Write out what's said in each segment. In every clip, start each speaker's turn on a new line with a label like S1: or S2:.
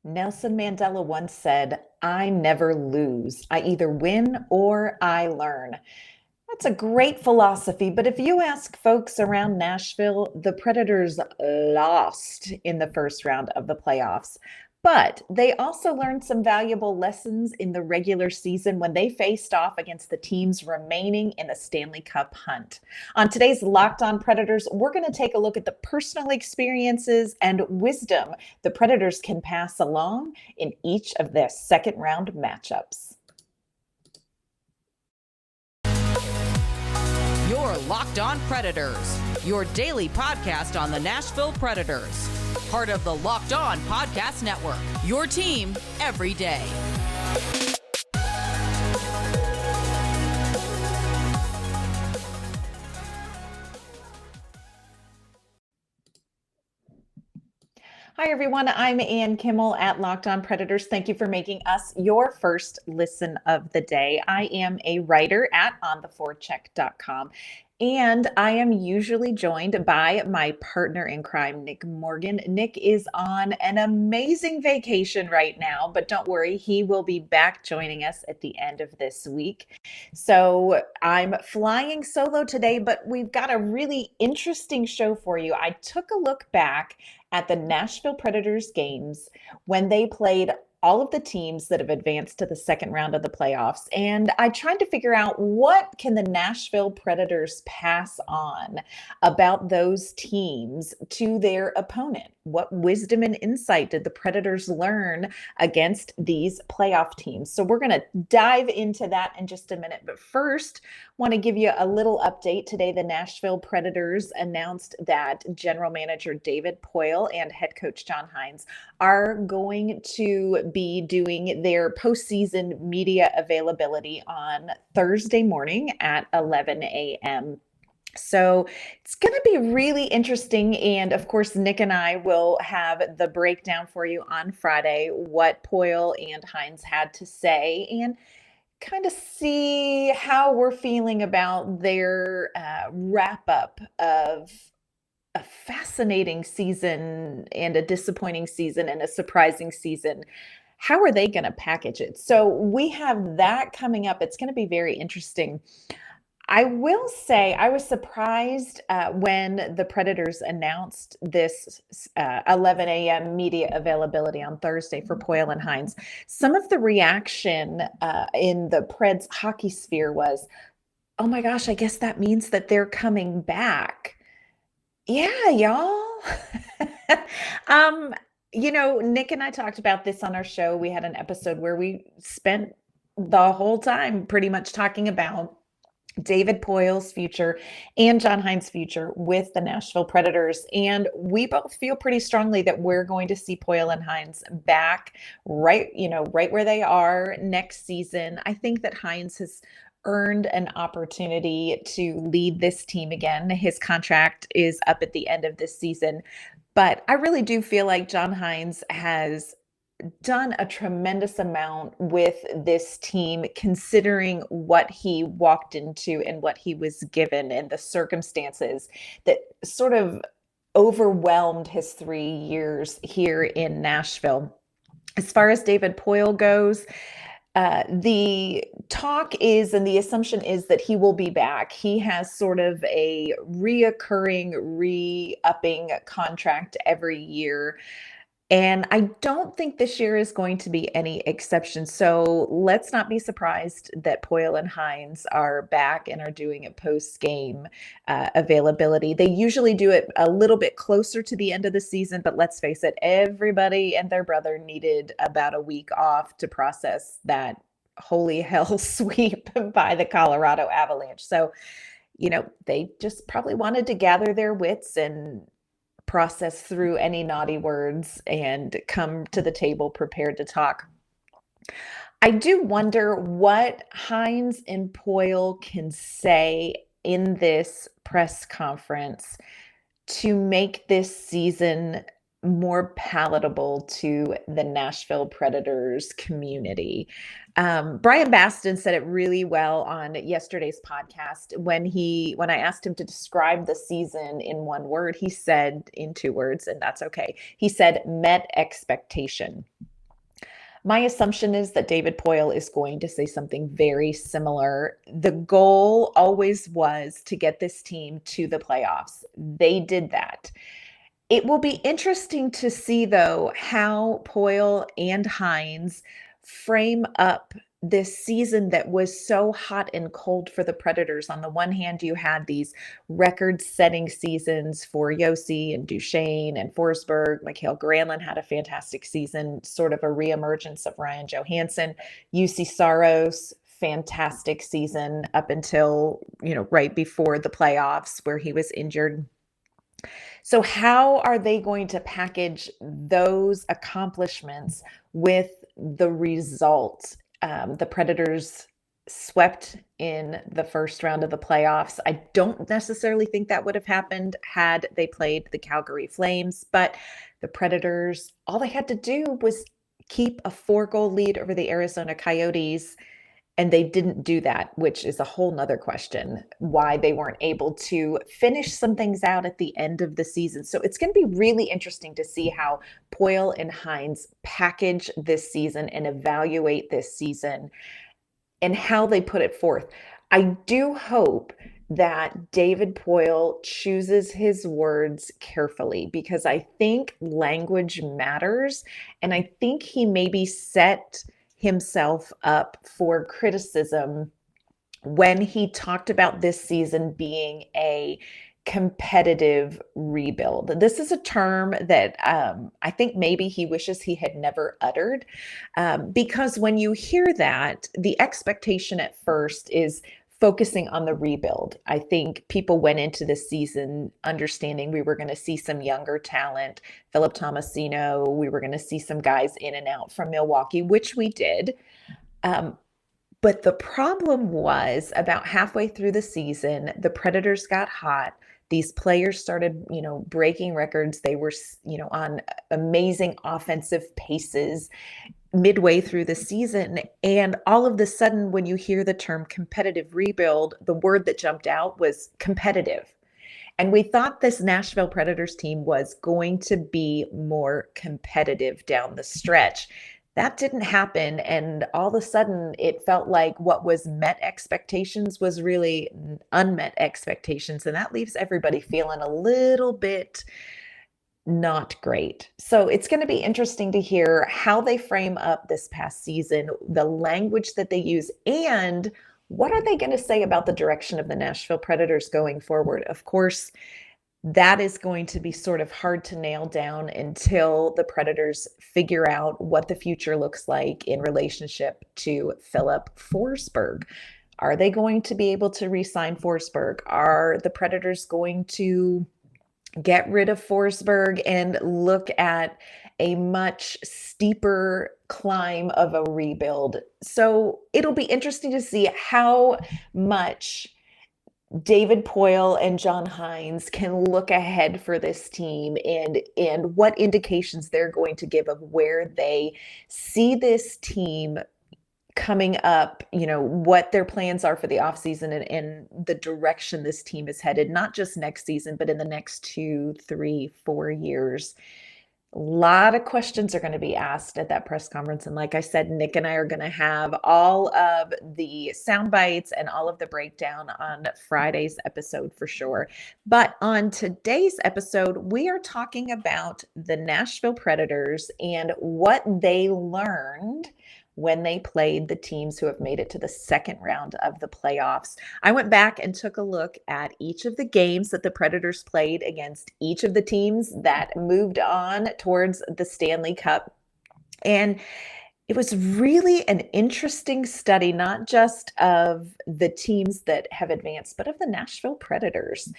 S1: Nelson Mandela once said, I never lose. I either win or I learn. That's a great philosophy, but if you ask folks around Nashville, the Predators lost in the first round of the playoffs. But they also learned some valuable lessons in the regular season when they faced off against the teams remaining in the Stanley Cup hunt. On today's Locked On Predators, we're going to take a look at the personal experiences and wisdom the Predators can pass along in each of their second round matchups.
S2: Your Locked On Predators, your daily podcast on the Nashville Predators. Part of the Locked On Podcast Network, your team every day.
S1: Hi, everyone. I'm Ann Kimmel at Locked On Predators. Thank you for making us your first listen of the day. I am a writer at ontheforecheck.com, and I am usually joined by my partner in crime, Nick Morgan. Nick is on an amazing vacation right now, but don't worry, he will be back joining us at the end of this week. So I'm flying solo today, but we've got a really interesting show for you. I took a look back at the Nashville Predators games when they played all of the teams that have advanced to the second round of the playoffs. And I tried to figure out, what can the Nashville Predators pass on about those teams to their opponent? What wisdom and insight did the Predators learn against these playoff teams? So we're going to dive into that in just a minute. But first, want to give you a little update. Today, the Nashville Predators announced that general manager David Poile and head coach John Hynes are going to be doing their postseason media availability on Thursday morning at 11 a.m. So it's going to be really interesting. And of course, Nick and I will have the breakdown for you on Friday, what Poile and Hynes had to say, and kind of see how we're feeling about their wrap up of a fascinating season and a disappointing season and a surprising season. How are they going to package it? So we have that coming up. It's going to be very interesting. I will say I was surprised when the Predators announced this 11 a.m. media availability on Thursday for Poile and Hynes. Some of the reaction in the Preds hockey sphere was, oh my gosh, I guess that means that they're coming back. Yeah, y'all. Nick and I talked about this on our show. We had an episode where we spent the whole time pretty much talking about David Poile's future and John Hynes' future with the Nashville Predators. And we both feel pretty strongly that we're going to see Poile and Hynes back right where they are next season. I think that Hynes has earned an opportunity to lead this team again. His contract is up at the end of this season. But I really do feel like John Hynes has done a tremendous amount with this team, considering what he walked into and what he was given and the circumstances that sort of overwhelmed his 3 years here in Nashville. As far as David Poile goes, the talk is, and the assumption is, that he will be back. He has sort of a reoccurring, re-upping contract every year. And I don't think this year is going to be any exception. So let's not be surprised that Poile and Hynes are back and are doing a post-game availability. They usually do it a little bit closer to the end of the season, but let's face it, everybody and their brother needed about a week off to process that holy hell sweep by the Colorado Avalanche. So, they just probably wanted to gather their wits and process through any naughty words and come to the table prepared to talk. I do wonder what Hynes and Poile can say in this press conference to make this season more palatable to the Nashville Predators community. Brian Baston said it really well on yesterday's podcast when I asked him to describe the season in one word. He said, in two words, and that's okay. He said, met expectation. My assumption is that David Poyle is going to say something very similar. The goal always was to get this team to the playoffs. They did that. It will be interesting to see, though, how Poyle and Hines frame up this season that was so hot and cold for the Predators. On the one hand, you had these record-setting seasons for Yossi and Duchesne and Forsberg. Mikhail Granlund had a fantastic season, sort of a reemergence of Ryan Johansson. UC Saros, fantastic season up until, right before the playoffs where he was injured. So how are they going to package those accomplishments with the results? The Predators swept in the first round of the playoffs. I don't necessarily think that would have happened had they played the Calgary Flames, but the Predators, all they had to do was keep a 4-goal lead over the Arizona Coyotes. And they didn't do that, which is a whole nother question, why they weren't able to finish some things out at the end of the season. So it's going to be really interesting to see how Poyle and Hines package this season and evaluate this season and how they put it forth. I do hope that David Poyle chooses his words carefully, because I think language matters. And I think he maybe set himself up for criticism when he talked about this season being a competitive rebuild. This is a term that I think maybe he wishes he had never uttered, because when you hear that, the expectation at first is focusing on the rebuild. I think people went into this season understanding we were going to see some younger talent, Philip Tomasino, we were going to see some guys in and out from Milwaukee, which we did. But the problem was about halfway through the season, the Predators got hot. These players started, breaking records. They were, on amazing offensive paces midway through the season. And all of a sudden, when you hear the term competitive rebuild, the word that jumped out was competitive. And we thought this Nashville Predators team was going to be more competitive down the stretch. That didn't happen. And all of a sudden, it felt like what was met expectations was really unmet expectations. And that leaves everybody feeling a little bit not great. So it's going to be interesting to hear how they frame up this past season, the language that they use, and what are they going to say about the direction of the Nashville Predators going forward. Of course, that is going to be sort of hard to nail down until the Predators figure out what the future looks like in relationship to Philip Forsberg. Are they going to be able to re-sign Forsberg? Are the Predators going to get rid of Forsberg and look at a much steeper climb of a rebuild? So it'll be interesting to see how much David Poyle and John Hines can look ahead for this team and what indications they're going to give of where they see this team coming up, what their plans are for the offseason and the direction this team is headed, not just next season, but in the next 2, 3, 4 years. A lot of questions are going to be asked at that press conference. And like I said, Nick and I are going to have all of the sound bites and all of the breakdown on Friday's episode for sure. But on today's episode, we are talking about the Nashville Predators and what they learned when they played the teams who have made it to the second round of the playoffs. I went back and took a look at each of the games that the Predators played against each of the teams that moved on towards the Stanley Cup. And it was really an interesting study, not just of the teams that have advanced, but of the Nashville Predators.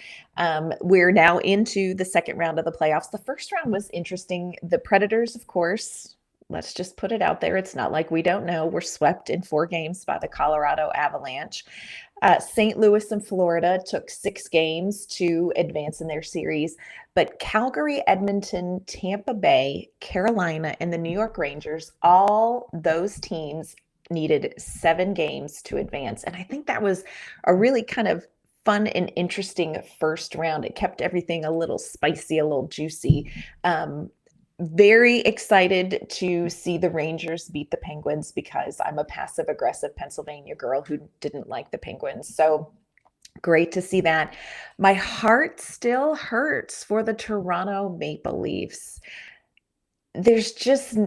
S1: We're now into the second round of the playoffs. The first round was interesting. The Predators, of course, let's just put it out there. It's not like we don't know. We're swept in 4 games by the Colorado Avalanche. St. Louis and Florida took 6 games to advance in their series. But Calgary, Edmonton, Tampa Bay, Carolina, and the New York Rangers, all those teams needed 7 games to advance. And I think that was a really kind of fun and interesting first round. It kept everything a little spicy, a little juicy. very excited to see the Rangers beat the Penguins because I'm a passive aggressive Pennsylvania girl who didn't like the Penguins. So great to see that. My heart still hurts for the Toronto Maple Leafs. There's just,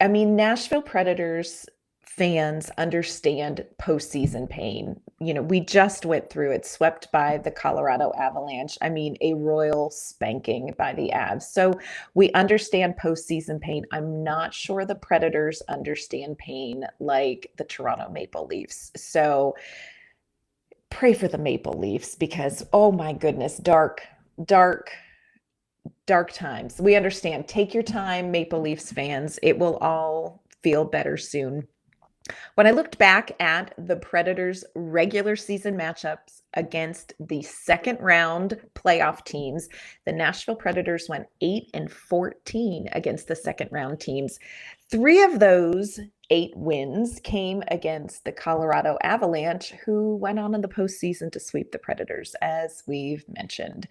S1: I mean, Nashville Predators fans understand postseason pain. You know, we just went through it, swept by the Colorado Avalanche. I mean, a royal spanking by the Avs. So we understand postseason pain. I'm not sure the Predators understand pain like the Toronto Maple Leafs. So pray for the Maple Leafs because, oh my goodness, dark times. We understand. Take your time, Maple Leafs fans. It will all feel better soon. When I looked back at the Predators' regular season matchups against the second round playoff teams, the Nashville Predators went 8-14 against the second round teams. 3 of those 8 wins came against the Colorado Avalanche, who went on in the postseason to sweep the Predators, as we've mentioned.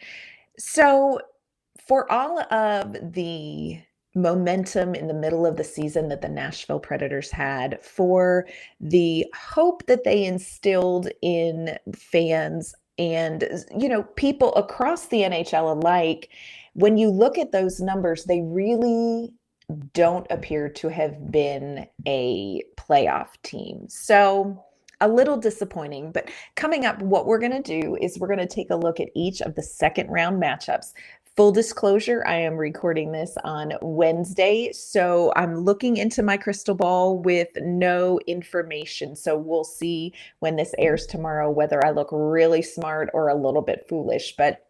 S1: So for all of the momentum in the middle of the season that the Nashville Predators had, for the hope that they instilled in fans and, you know, people across the NHL alike, when you look at those numbers, they really don't appear to have been a playoff team. So a little disappointing, but coming up, what we're going to do is we're going to take a look at each of the second round matchups. Full disclosure, I am recording this on Wednesday, so I'm looking into my crystal ball with no information. So we'll see when this airs tomorrow whether I look really smart or a little bit foolish. But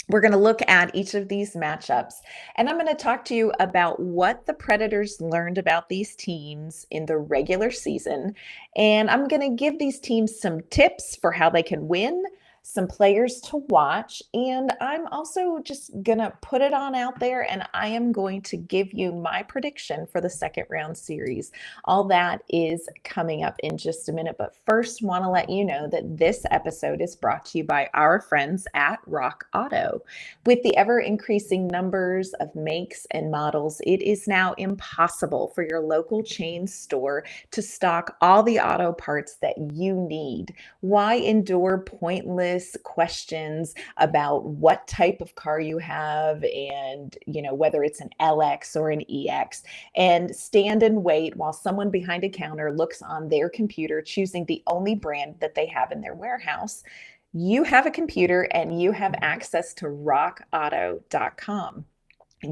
S1: we're going to look at each of these matchups, and I'm going to talk to you about what the Predators learned about these teams in the regular season. And I'm going to give these teams some tips for how they can win, some players to watch, and I'm also just gonna put it on out there, and I am going to give you my prediction for the second round series. All that is coming up in just a minute, but first want to let you know that this episode is brought to you by our friends at Rock Auto. With the ever increasing numbers of makes and models, it is now impossible for your local chain store to stock all the auto parts that you need. Why endure pointless questions about what type of car you have and, you know, whether it's an LX or an EX, and stand and wait while someone behind a counter looks on their computer choosing the only brand that they have in their warehouse? You have a computer and you have access to rockauto.com.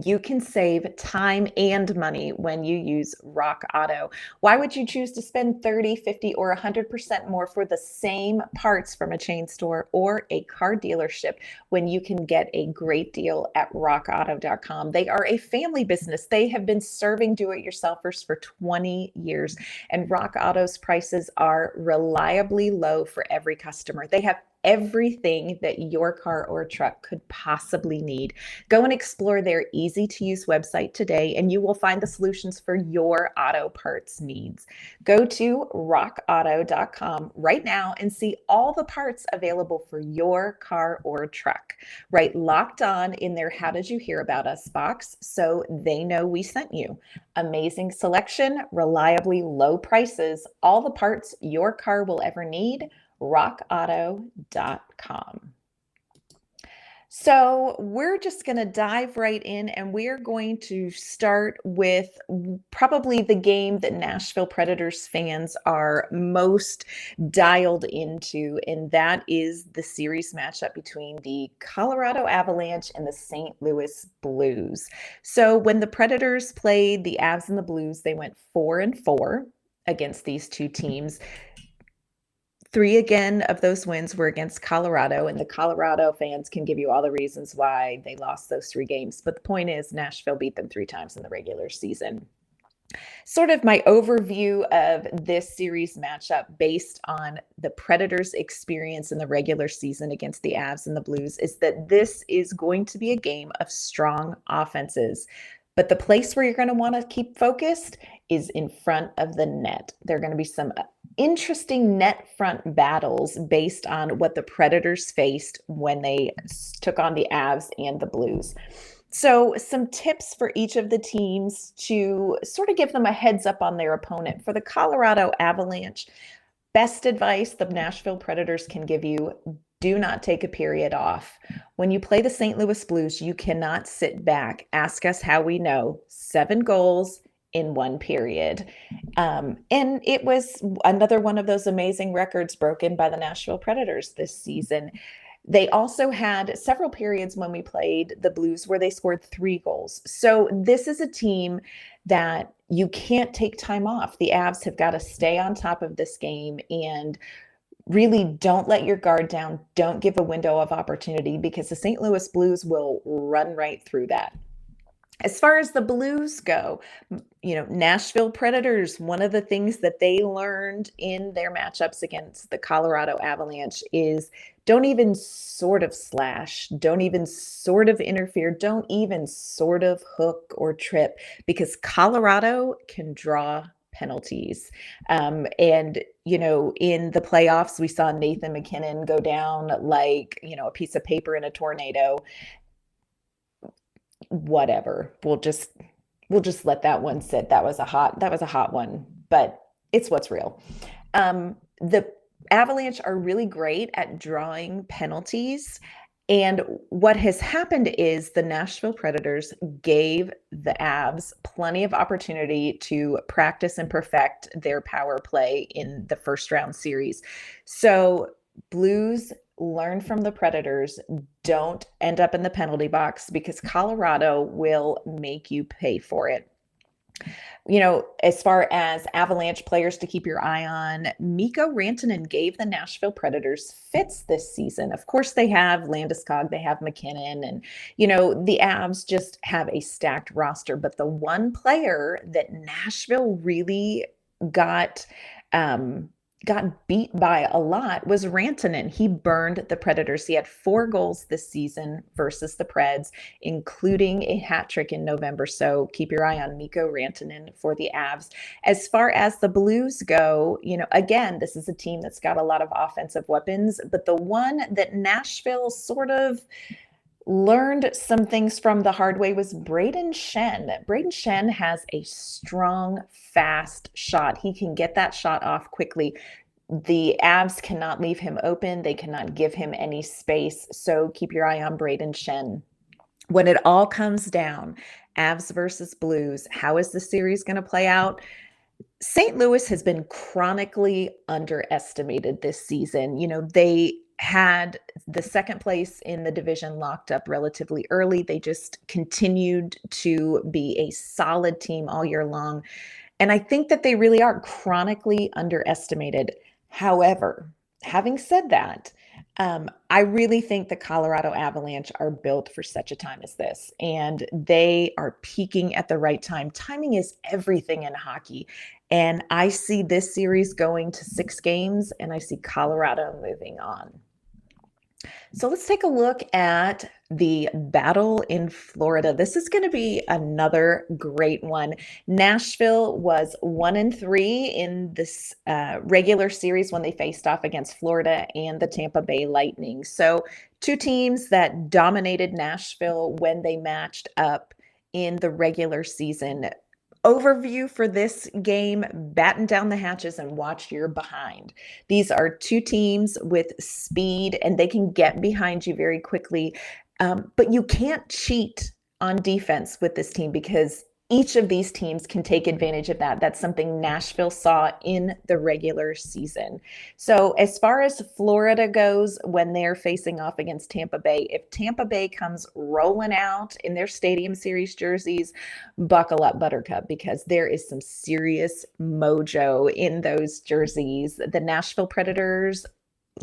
S1: You can save time and money when you use Rock Auto. Why would you choose to spend 30, 50, or 100% more for the same parts from a chain store or a car dealership when you can get a great deal at rockauto.com? They are a family business. They have been serving do-it-yourselfers for 20 years, and Rock Auto's prices are reliably low for every customer. They have everything that your car or truck could possibly need. Go and explore their easy-to-use website today, and you will find the solutions for your auto parts needs. Go to rockauto.com right now and see all the parts available for your car or truck. Write Locked On in their How Did You Hear About Us box so they know we sent you. Amazing selection, reliably low prices, all the parts your car will ever need. rockauto.com. So we're just going to dive right in, and we're going to start with probably the game that Nashville Predators fans are most dialed into, and that is the series matchup between the Colorado Avalanche and the St. Louis Blues. So when the Predators played the Avs and the Blues, they went 4-4 against these two teams. 3 again of those wins were against Colorado, and the Colorado fans can give you all the reasons why they lost those 3 games. But the point is, Nashville beat them 3 times in the regular season. Sort of my overview of this series matchup based on the Predators' experience in the regular season against the Avs and the Blues is that this is going to be a game of strong offenses. But the place where you're going to want to keep focused is in front of the net. There are going to be some interesting net front battles based on what the Predators faced when they took on the Avs and the Blues. So, some tips for each of the teams to sort of give them a heads up on their opponent. For the Colorado Avalanche, best advice the Nashville Predators can give you: do not take a period off. When you play the St. Louis Blues, you cannot sit back. Ask us how we know. 7 goals in 1 period. And it was another one of those amazing records broken by the Nashville Predators this season. They also had several periods when we played the Blues where they scored 3 goals. So this is a team that you can't take time off. The Avs have got to stay on top of this game and really don't let your guard down. Don't give a window of opportunity, because the St. Louis Blues will run right through that. As far as the Blues go, Nashville Predators, one of the things that they learned in their matchups against the Colorado Avalanche is don't even sort of slash, don't even sort of interfere, don't even sort of hook or trip, because Colorado can draw penalties. In the playoffs, we saw Nathan McKinnon go down like, a piece of paper in a tornado. Whatever. We'll just let that one sit. That was a hot one, but it's what's real. The Avalanche are really great at drawing penalties. And what has happened is the Nashville Predators gave the Avs plenty of opportunity to practice and perfect their power play in the first round series. So Blues, learn from the Predators. Don't end up in the penalty box, because Colorado will make you pay for it. As far as Avalanche players to keep your eye on, Mikko Rantanen gave the Nashville Predators fits this season. Of course, they have Landeskog, they have McKinnon, and, the Avs just have a stacked roster. But the one player that Nashville really got beat by a lot was Rantanen. He burned the Predators. He had 4 goals this season versus the Preds, including a hat trick in November. So keep your eye on Mikko Rantanen for the Avs. As far as the Blues go, again, this is a team that's got a lot of offensive weapons, but the one that Nashville sort of learned some things from the hard way was Brayden Schenn. Brayden Schenn has a strong, fast shot. He can get that shot off quickly. The Avs cannot leave him open. They cannot give him any space. So keep your eye on Brayden Schenn. When it all comes down, Avs versus Blues, how is the series going to play out? St. Louis has been chronically underestimated this season. They had the second place in the division locked up relatively early. They just continued to be a solid team all year long. And I think that they really are chronically underestimated. However, having said that, I really think the Colorado Avalanche are built for such a time as this, and they are peaking at the right time. Timing is everything in hockey. And I see this series going to 6 games, and I see Colorado moving on. So let's take a look at the battle in Florida. This is going to be another great one. Nashville was 1-3 in this regular series when they faced off against Florida and the Tampa Bay Lightning. So 2 teams that dominated Nashville when they matched up in the regular season. Overview for this game: batten down the hatches and watch your behind. These are 2 teams with speed, and they can get behind you very quickly. But you can't cheat on defense with this team, because each of these teams can take advantage of that. That's something Nashville saw in the regular season. So as far as Florida goes, when they're facing off against Tampa Bay, if Tampa Bay comes rolling out in their Stadium Series jerseys, buckle up, Buttercup, because there is some serious mojo in those jerseys. The Nashville Predators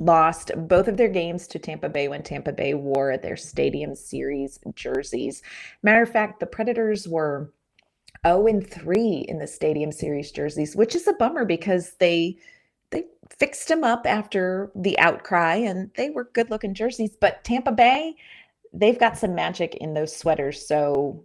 S1: lost both of their games to Tampa Bay when Tampa Bay wore their Stadium Series jerseys. Matter of fact, the Predators were 0-3 in the Stadium Series jerseys, which is a bummer, because they fixed them up after the outcry and they were good looking jerseys. But Tampa Bay, they've got some magic in those sweaters. So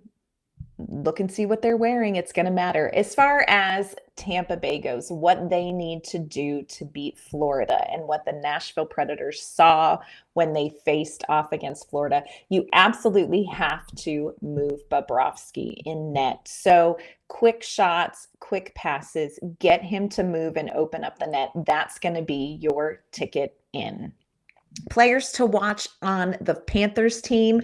S1: look and see what they're wearing. It's going to matter. As far as Tampa Bay goes, what they need to do to beat Florida and what the Nashville Predators saw when they faced off against Florida, you absolutely have to move Bobrovsky in net. So quick shots, quick passes, get him to move and open up the net. That's going to be your ticket in. Players to watch on the Panthers team.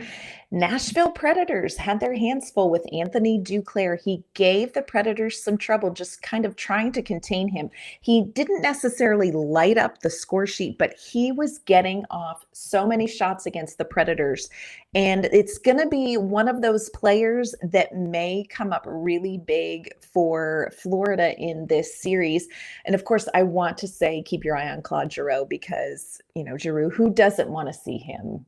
S1: Nashville Predators had their hands full with Anthony Duclair. He gave the Predators some trouble, just kind of trying to contain him. He didn't necessarily light up the score sheet, but he was getting off so many shots against the Predators. And it's going to be one of those players that may come up really big for Florida in this series. And of course, I want to say keep your eye on Claude Giroux because, Giroux, who doesn't want to see him,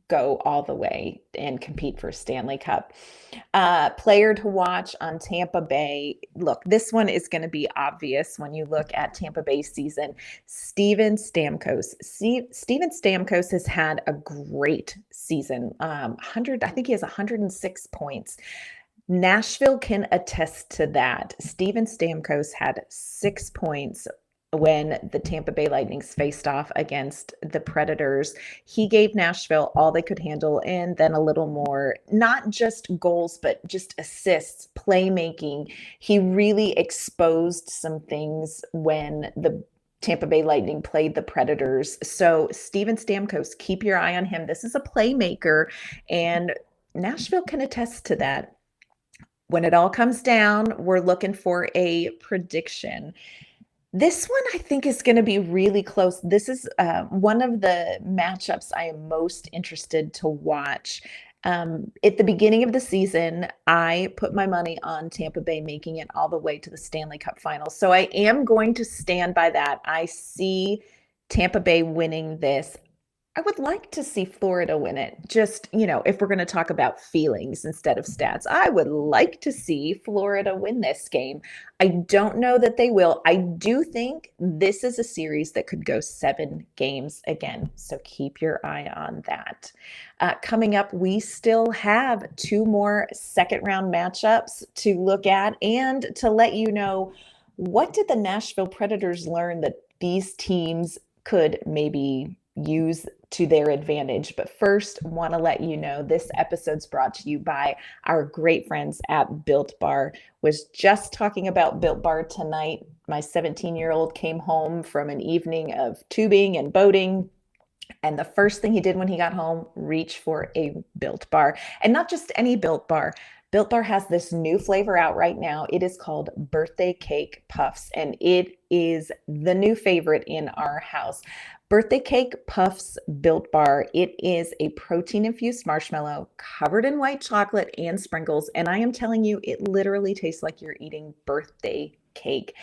S1: go all the way and compete for Stanley Cup. Player to watch on Tampa Bay. Look, this one is going to be obvious when you look at Tampa Bay's season. Steven Stamkos. Steven Stamkos has had a great season. I think he has 106 points. Nashville can attest to that. Steven Stamkos had 6 points when the Tampa Bay Lightnings faced off against the Predators. He gave Nashville all they could handle and then a little more, not just goals, but just assists, playmaking. He really exposed some things when the Tampa Bay Lightning played the Predators. So Steven Stamkos, keep your eye on him. This is a playmaker, and Nashville can attest to that. When it all comes down, we're looking for a prediction. This one, I think, is going to be really close. This is one of the matchups I am most interested to watch. At the beginning of the season, I put my money on Tampa Bay making it all the way to the Stanley Cup Finals. So I am going to stand by that. I see Tampa Bay winning this. I would like to see Florida win it. Just, if we're going to talk about feelings instead of stats, I would like to see Florida win this game. I don't know that they will. I do think this is a series that could go 7 games again. So keep your eye on that. Coming up, we still have 2 more second round matchups to look at and to let you know, what did the Nashville Predators learn that these teams could maybe use to their advantage. But first, want to let you know this episode's brought to you by our great friends at Built Bar. Was just talking about Built Bar tonight. My 17-year-old came home from an evening of tubing and boating, and the first thing he did when he got home, reach for a Built Bar. And not just any Built Bar. Built Bar has this new flavor out right now. It is called Birthday Cake Puffs, and it is the new favorite in our house. Birthday Cake Puffs Built Bar. It is a protein-infused marshmallow covered in white chocolate and sprinkles, and I am telling you, it literally tastes like you're eating birthday cake.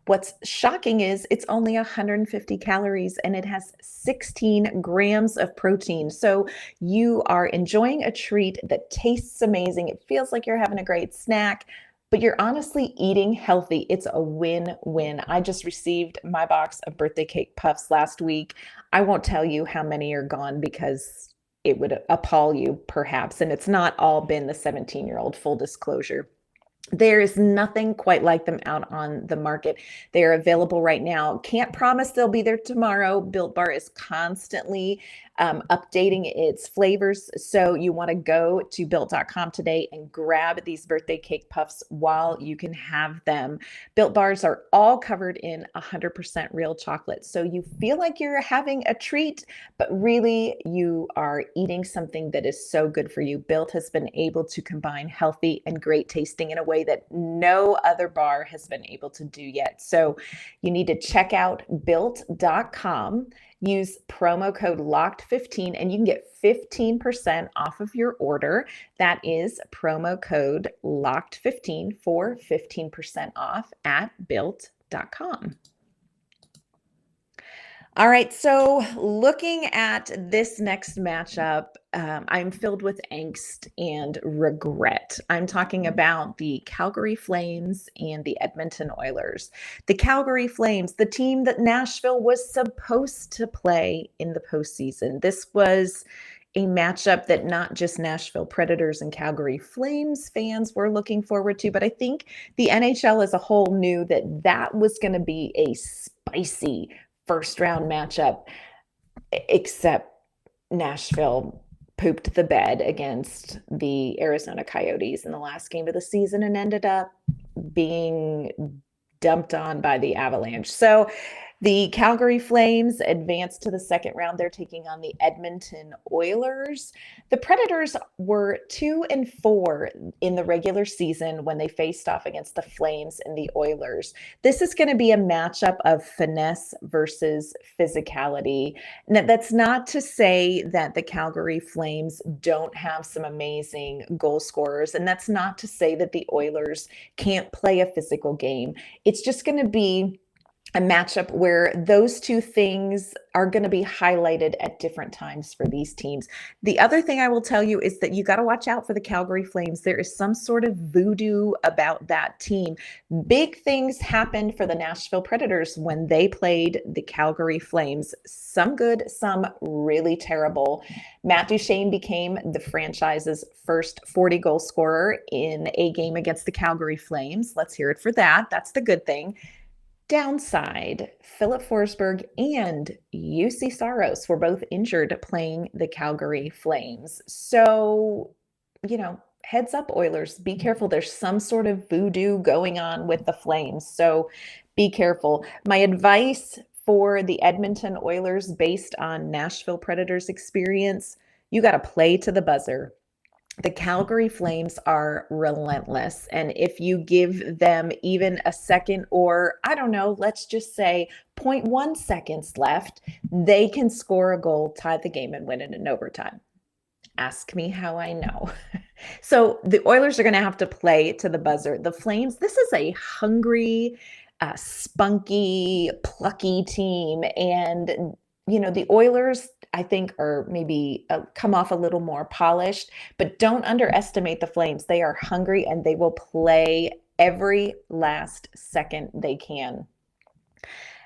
S1: What's shocking is it's only 150 calories and it has 16 grams of protein. So you are enjoying a treat that tastes amazing. It feels like you're having a great snack, but you're honestly eating healthy. It's a win-win. I just received my box of birthday cake puffs last week. I won't tell you how many are gone because it would appall you perhaps. And it's not all been the 17-year-old, full disclosure. There is nothing quite like them out on the market. They are available right now. Can't promise they'll be there tomorrow. Built Bar is constantly updating its flavors. So you want to go to built.com today and grab these birthday cake puffs while you can have them. Built Bars are all covered in 100% real chocolate. So you feel like you're having a treat, but really you are eating something that is so good for you. Built has been able to combine healthy and great tasting in a way that no other bar has been able to do yet. So you need to check out built.com. Use promo code LOCKED15 and you can get 15% off of your order. That is promo code LOCKED15 for 15% off at built.com. All right, so looking at this next matchup, I'm filled with angst and regret. I'm talking about the Calgary Flames and the Edmonton Oilers. The Calgary Flames, the team that Nashville was supposed to play in the postseason. This was a matchup that not just Nashville Predators and Calgary Flames fans were looking forward to, but I think the NHL as a whole knew that that was going to be a spicy first round matchup, except Nashville pooped the bed against the Arizona Coyotes in the last game of the season and ended up being dumped on by the Avalanche. So the Calgary Flames advanced to the second round. They're taking on the Edmonton Oilers. The Predators were 2-4 in the regular season when they faced off against the Flames and the Oilers. This is going to be a matchup of finesse versus physicality. Now, that's not to say that the Calgary Flames don't have some amazing goal scorers, and that's not to say that the Oilers can't play a physical game. It's just going to be a matchup where those two things are going to be highlighted at different times for these teams. The other thing I will tell you is that you got to watch out for the Calgary Flames. There is some sort of voodoo about that team. Big things happened for the Nashville Predators when they played the Calgary Flames. Some good, some really terrible. Matt Duchene became the franchise's first 40-goal scorer in a game against the Calgary Flames. Let's hear it for that. That's the good thing. Downside, Philip Forsberg and UC Saros were both injured playing the Calgary Flames. So, heads up, Oilers, be careful. There's some sort of voodoo going on with the Flames. So be careful. My advice for the Edmonton Oilers, based on Nashville Predators experience, you got to play to the buzzer. The Calgary Flames are relentless. And if you give them even a second, or I don't know, let's just say 0.1 seconds left, they can score a goal, tie the game, and win it in overtime. Ask me how I know. So the Oilers are going to have to play to the buzzer. The Flames, this is a hungry, spunky, plucky team. And the Oilers, I think, are maybe come off a little more polished, but don't underestimate the Flames. They are hungry and they will play every last second they can.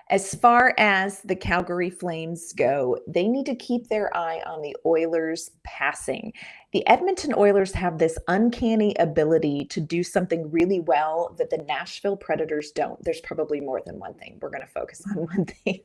S1: As far as the Calgary Flames go, they need to keep their eye on the Oilers passing. The Edmonton Oilers have this uncanny ability to do something really well that the Nashville Predators don't. There's probably more than one thing. We're going to focus on one thing.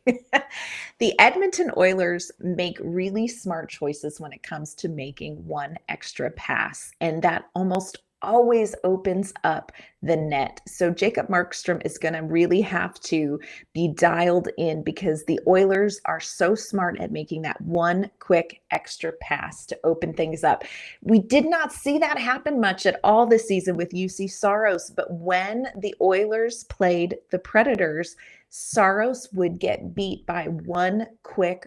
S1: The Edmonton Oilers make really smart choices when it comes to making one extra pass, and that almost always opens up the net. So Jacob Markstrom is going to really have to be dialed in because the Oilers are so smart at making that one quick extra pass to open things up. We did not see that happen much at all this season with UC Saros, but when the Oilers played the Predators, Saros would get beat by one quick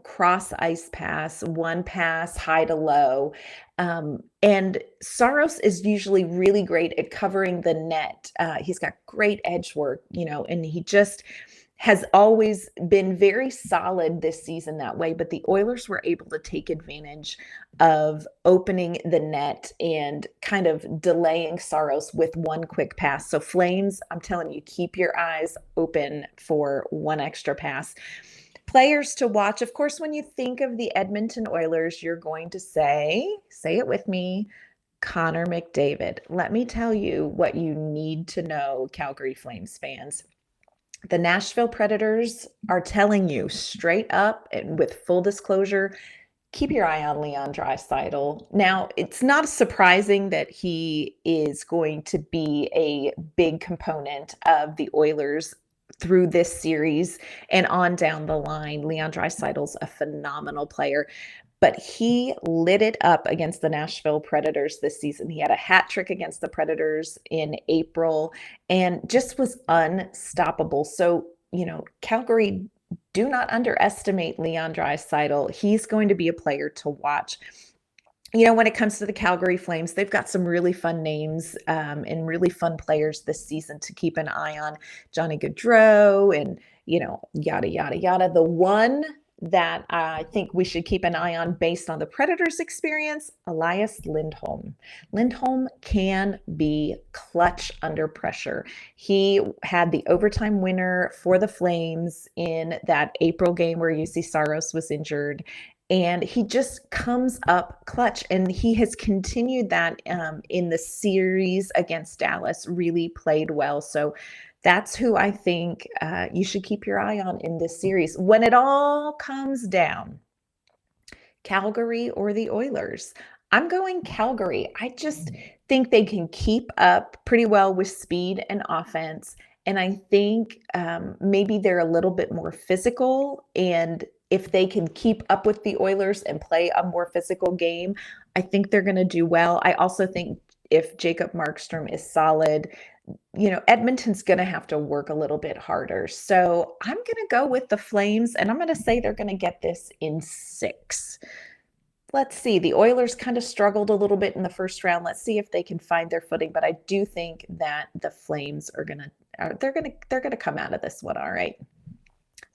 S1: cross ice pass, one pass, high to low. And Saros is usually really great at covering the net. He's got great edge work, and he just has always been very solid this season that way. But the Oilers were able to take advantage of opening the net and kind of delaying Saros with one quick pass. So Flames, I'm telling you, keep your eyes open for one extra pass. Players to watch. Of course, when you think of the Edmonton Oilers, you're going to say it with me, Connor McDavid. Let me tell you what you need to know, Calgary Flames fans. The Nashville Predators are telling you straight up and with full disclosure, keep your eye on Leon Draisaitl. Now, it's not surprising that he is going to be a big component of the Oilers through this series and on down the line. Leon Draisaitl's a phenomenal player, but he lit it up against the Nashville Predators this season. He had a hat trick against the Predators in April and just was unstoppable. So, Calgary, do not underestimate Leon Draisaitl. He's going to be a player to watch. When it comes to the Calgary Flames, they've got some really fun names and really fun players this season to keep an eye on. Johnny Gaudreau and, yada, yada, yada. The one that I think we should keep an eye on based on the Predators' experience, Elias Lindholm. Lindholm can be clutch under pressure. He had the overtime winner for the Flames in that April game where UC Saros was injured. And he just comes up clutch, and he has continued that in the series against Dallas, really played well. So that's who I think you should keep your eye on in this series. When it all comes down, Calgary or the Oilers? I'm going Calgary. I just think they can keep up pretty well with speed and offense. And I think maybe they're a little bit more physical. And if they can keep up with the Oilers and play a more physical game, I think they're going to do well. I also think if Jacob Markstrom is solid, Edmonton's going to have to work a little bit harder. So I'm going to go with the Flames, and I'm going to say they're going to get this in 6. Let's see. The Oilers kind of struggled a little bit in the first round. Let's see if they can find their footing. But I do think that the Flames are they're gonna come out of this one all right.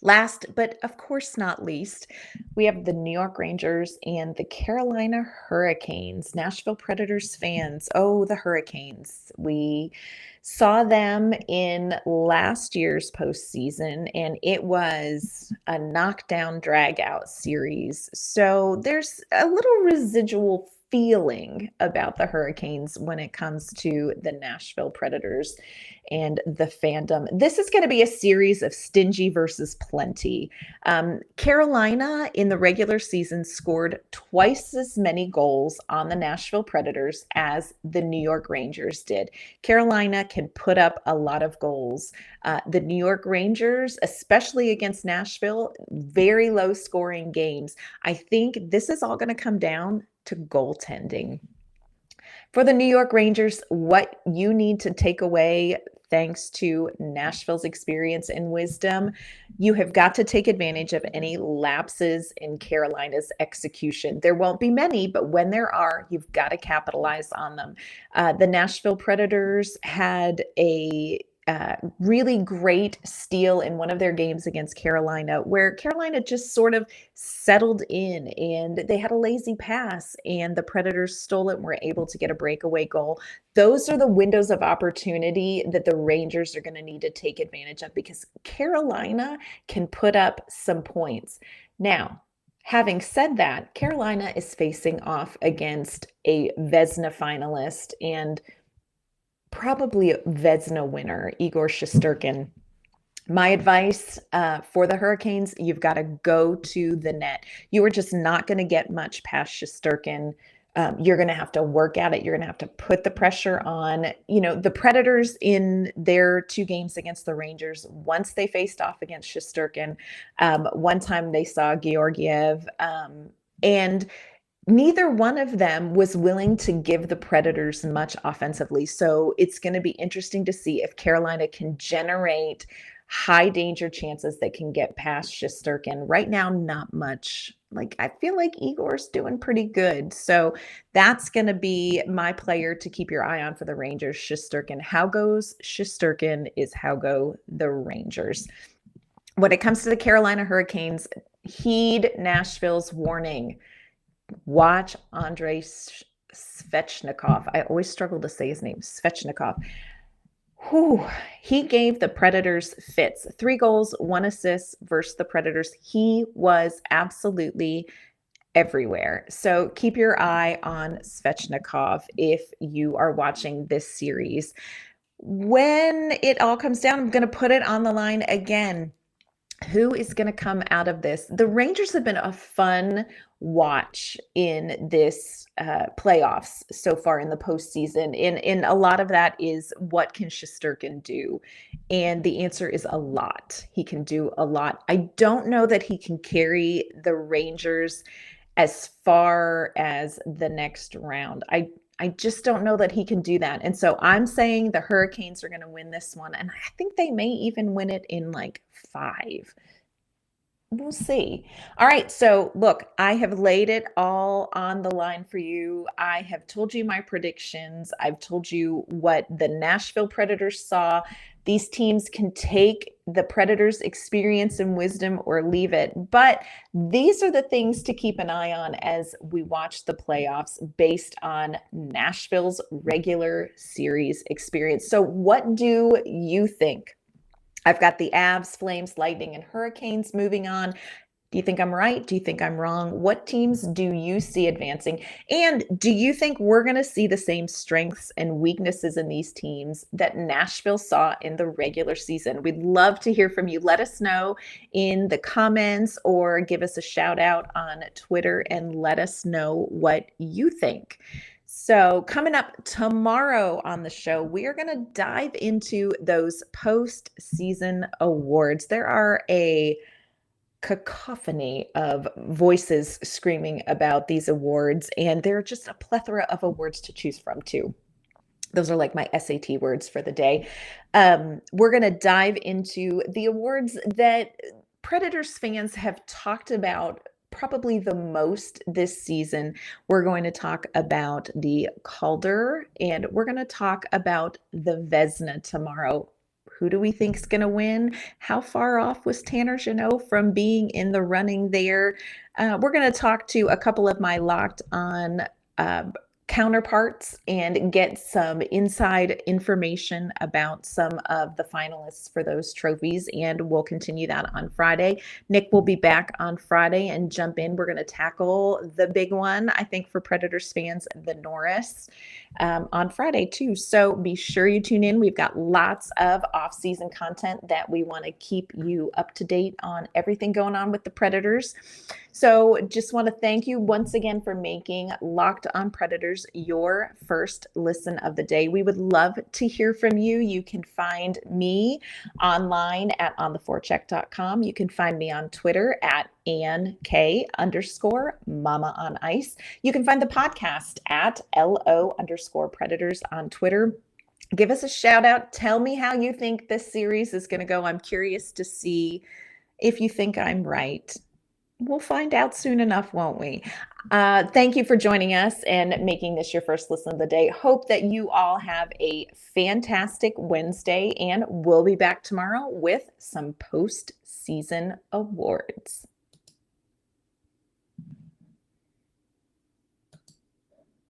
S1: Last, but of course not least, we have the New York Rangers and the Carolina Hurricanes. Nashville Predators fans, oh, the Hurricanes. We saw them in last year's postseason, and it was a knockdown, drag-out series. So there's a little residual feeling about the Hurricanes when it comes to the Nashville Predators and the fandom. This is going to be a series of stingy versus plenty. Carolina in the regular season scored twice as many goals on the Nashville Predators as the New York Rangers did. Carolina can put up a lot of goals. The New York Rangers, especially against Nashville, very low scoring games. I think this is all going to come down to goaltending. For the New York Rangers, what you need to take away, thanks to Nashville's experience and wisdom, you have got to take advantage of any lapses in Carolina's execution. There won't be many, but when there are, you've got to capitalize on them. The Nashville Predators had a really great steal in one of their games against Carolina, where Carolina just sort of settled in and they had a lazy pass and the Predators stole it and were able to get a breakaway goal. Those are the windows of opportunity that the Rangers are going to need to take advantage of, because Carolina can put up some points. Now, having said that, Carolina is facing off against a Vezina finalist and probably a Vezina winner, Igor Shesterkin. My advice for the Hurricanes, you've got to go to the net. You are just not going to get much past Shesterkin. You're going to have to work at it. You're going to have to put the pressure on. The Predators in their 2 games against the Rangers, once they faced off against Shesterkin, one time they saw Georgiev, and neither one of them was willing to give the Predators much offensively. So it's going to be interesting to see if Carolina can generate high danger chances that can get past Shesterkin. Right now, not much. I feel like Igor's doing pretty good. So that's going to be my player to keep your eye on for the Rangers, Shesterkin. How goes Shesterkin is how go the Rangers. When it comes to the Carolina Hurricanes, heed Nashville's warning. Watch Andrei Svechnikov. I always struggle to say his name, Svechnikov. He gave the Predators fits. 3 goals, 1 assist versus the Predators. He was absolutely everywhere. So keep your eye on Svechnikov if you are watching this series. When it all comes down, I'm going to put it on the line again. Who is going to come out of this? The Rangers have been a fun watch in this playoffs so far in the postseason. And a lot of that is, what can Shesterkin do? And the answer is a lot. He can do a lot. I don't know that he can carry the Rangers as far as the next round. I just don't know that he can do that. And so I'm saying the Hurricanes are going to win this one. And I think they may even win it in 5. We'll see. All right. So look, I have laid it all on the line for you. I have told you my predictions. I've told you what the Nashville Predators saw. These teams can take the Predators' experience and wisdom or leave it. But these are the things to keep an eye on as we watch the playoffs based on Nashville's regular series experience. So what do you think? I've got the Avs, Flames, Lightning, and Hurricanes moving on. Do you think I'm right? Do you think I'm wrong? What teams do you see advancing? And do you think we're going to see the same strengths and weaknesses in these teams that Nashville saw in the regular season? We'd love to hear from you. Let us know in the comments or give us a shout out on Twitter and let us know what you think. So, coming up tomorrow on the show, we are going to dive into those postseason awards. There are a cacophony of voices screaming about these awards, and there are just a plethora of awards to choose from, too. Those are like my SAT words for the day. We're going to dive into the awards that Predators fans have talked about probably the most this season. We're going to talk about the Calder, and we're going to talk about the Vezina tomorrow. Who do we think is going to win? How far off was Tanner Jeannot from being in the running there? We're going to talk to a couple of my Locked On counterparts and get some inside information about some of the finalists for those trophies, and we'll continue that on Friday. Nick will be back on Friday and jump in. We're going to tackle the big one, I think, for Predators fans, the Norris, on Friday too. So be sure you tune in. We've got lots of off-season content that we want to keep you up to date on everything going on with the Predators. So just want to thank you once again for making Locked On Predators your first listen of the day. We would love to hear from you. You can find me online at ontheforecheck.com. You can find me on Twitter at AnnK_Mama on Ice. You can find the podcast at LO_Predators on Twitter. Give us a shout out. Tell me how you think this series is going to go. I'm curious to see if you think I'm right. We'll find out soon enough, won't we? Thank you for joining us and making this your first listen of the day. Hope that you all have a fantastic Wednesday, and we'll be back tomorrow with some postseason awards.